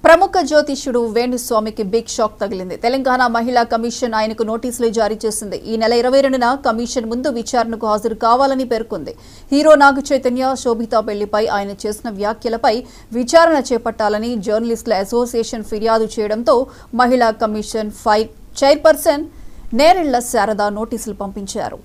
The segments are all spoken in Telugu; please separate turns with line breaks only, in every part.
ప్రముఖ జ్యోతిష్యుడు వేణుస్వామికి బిగ్ షాక్ తగిలింది. తెలంగాణ మహిళా కమిషన్ ఆయనకు నోటీసులు జారీ చేసింది. ఈ నెల 22న కమిషన్ ముందు విచారణకు హాజరు కావాలని పేర్కొంది. హీరో నాగ చైతన్య, శోభితా పెళ్లిపై ఆయన చేసిన వ్యాఖ్యలపై విచారణ చేపట్టాలని జర్నలిస్టుల అసోసియేషన్ ఫిర్యాదు చేయడంతో మహిళా కమిషన్ చైర్పర్సన్ నేరెళ్ల శారద నోటీసులు పంపించారు.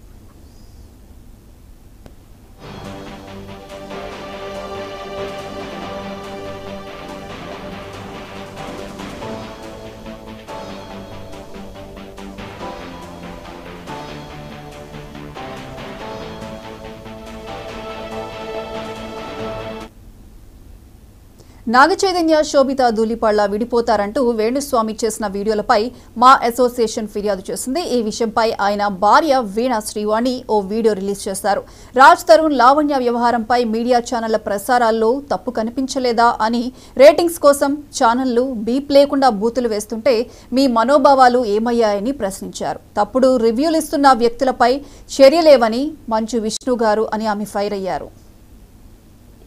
నాగ చైతన్య, శోభిత ధూళిపాళ్ల విడిపోతారంటూ వేణుస్వామి చేసిన వీడియోలపై మా అసోసియేషన్ ఫిర్యాదు చేసింది. ఈ విషయంపై ఆయన భార్య వీణా శ్రీవాణి ఓ వీడియో రిలీజ్ చేశారు. రాజ్ తరుణ్, లావణ్య వ్యవహారంపై మీడియా ఛానళ్ల ప్రసారాల్లో తప్పు కనిపించలేదా అని, రేటింగ్స్ కోసం ఛానళ్లు బీప్ లేకుండా బూతులు వేస్తుంటే మీ మనోభావాలు ఏమయ్యాయని ప్రశ్నించారు. తప్పుడు రివ్యూలు ఇస్తున్న వ్యక్తులపై చర్యలేవని మంచు విష్ణు గారు అని ఆమె ఫైర్ అయ్యారు.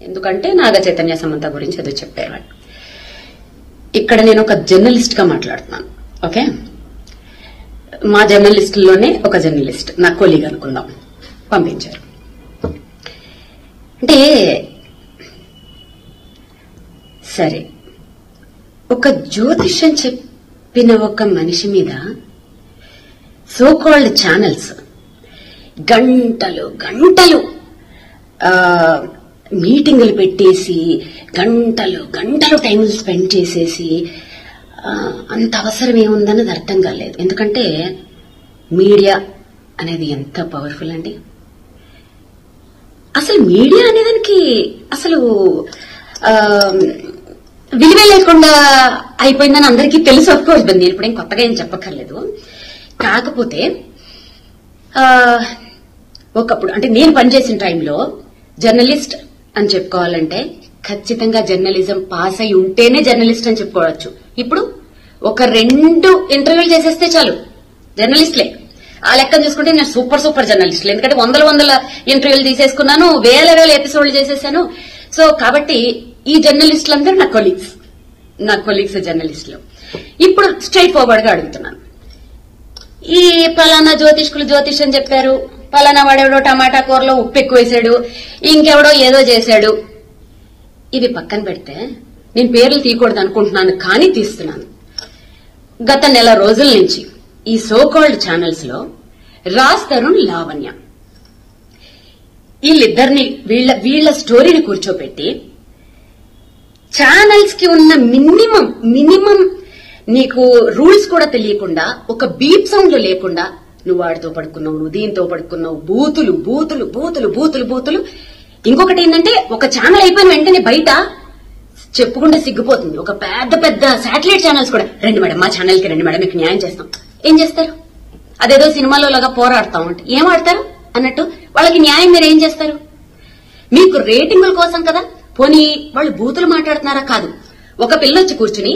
ఎందుకంటే నాగ చైతన్య సమంత గురించి ఏదో చెప్పారు. ఇక్కడ నేను ఒక జర్నలిస్ట్ గా మాట్లాడుతున్నాను. ఓకే, మా జర్నలిస్టుల్లోనే ఒక జర్నలిస్ట్, నా కొలీగ్ అనుకుందాం, పంపించారు. అంటే సరే, ఒక జ్యోతిష్యం చెప్పిన ఒక మనిషి మీద సో కాల్డ్ ఛానల్స్ గంటలు గంటలు మీటింగులు పెట్టేసి గంటలు గంటలు టైం స్పెండ్ చేసేసి అంత అవసరం ఏముందన్నది అర్థం కాలేదు. ఎందుకంటే మీడియా అనేది ఎంత పవర్ఫుల్ అండి. అసలు మీడియా అనేదానికి అసలు విలువే లేకుండా అయిపోయిందని అందరికీ తెలుసు. అఫ్కోర్స్ నేను ఇప్పుడేం కొత్తగా ఏం చెప్పక్కర్లేదు. కాకపోతే ఒకప్పుడు అంటే నేను పనిచేసిన టైంలో జర్నలిస్ట్ అని చెప్పుకోవాలంటే ఖచ్చితంగా జర్నలిజం పాస్ అయి ఉంటేనే జర్నలిస్ట్ అని చెప్పుకోవచ్చు. ఇప్పుడు ఒక 2 ఇంటర్వ్యూలు చేసేస్తే చాలు జర్నలిస్ట్లే. ఆ లెక్కను చూసుకుంటే నేను సూపర్ జర్నలిస్టులు. ఎందుకంటే వందల ఇంటర్వ్యూలు తీసేసుకున్నాను, వేల ఎపిసోడ్లు చేసేసాను. సో కాబట్టి ఈ జర్నలిస్టులందరూ నా కొలీగ్స్ జర్నలిస్టులు. ఇప్పుడు స్ట్రైట్ ఫార్వర్డ్ గా అడుగుతున్నాను, ఈ పలానా జ్యోతిష్యం చెప్పారు, పలానా వాడెవడో టమాటా కూరలో ఉప్పు ఎక్కువ వేసాడు, ఇంకెవడో ఏదో చేశాడు, ఇవి పక్కన పెడితే నేను పేర్లు తీయకూడదు అనుకుంటున్నాను, కానీ తీస్తున్నాను. గత నెల రోజుల నుంచి ఈ సో కాల్డ్ ఛానల్స్ లో రాజ్ తరుణ్, లావణ్య వీళ్ళిద్దరిని వీళ్ళ స్టోరీని కూర్చోపెట్టి ఛానల్స్ కి ఉన్న మినిమం నీకు రూల్స్ కూడా తెలియకుండా, ఒక బీప్ సౌండ్ లేకుండా నువ్వు వాడితో పడుకున్నావు, నువ్వు దీంతో పడుకున్నావు, బూతులు. ఇంకొకటి ఏంటంటే ఒక ఛానల్ అయిపోయిన వెంటనే బయట చెప్పుకుంటే సిగ్గుపోతుంది. ఒక పెద్ద శాటిలైట్ ఛానల్స్ కూడా రండి మేడం, మా ఛానల్ కి రండి మేడం, మీకు న్యాయం చేస్తాం. ఏం చేస్తారు? అదేదో సినిమాలో లాగా పోరాడతాం అంటే ఏం ఆడతారు అన్నట్టు వాళ్ళకి న్యాయం మీరు ఏం చేస్తారు? మీకు రేటింగుల కోసం కదా. పోనీ వాళ్ళు బూతులు మాట్లాడుతున్నారా? కాదు. ఒక పిల్ల వచ్చి కూర్చుని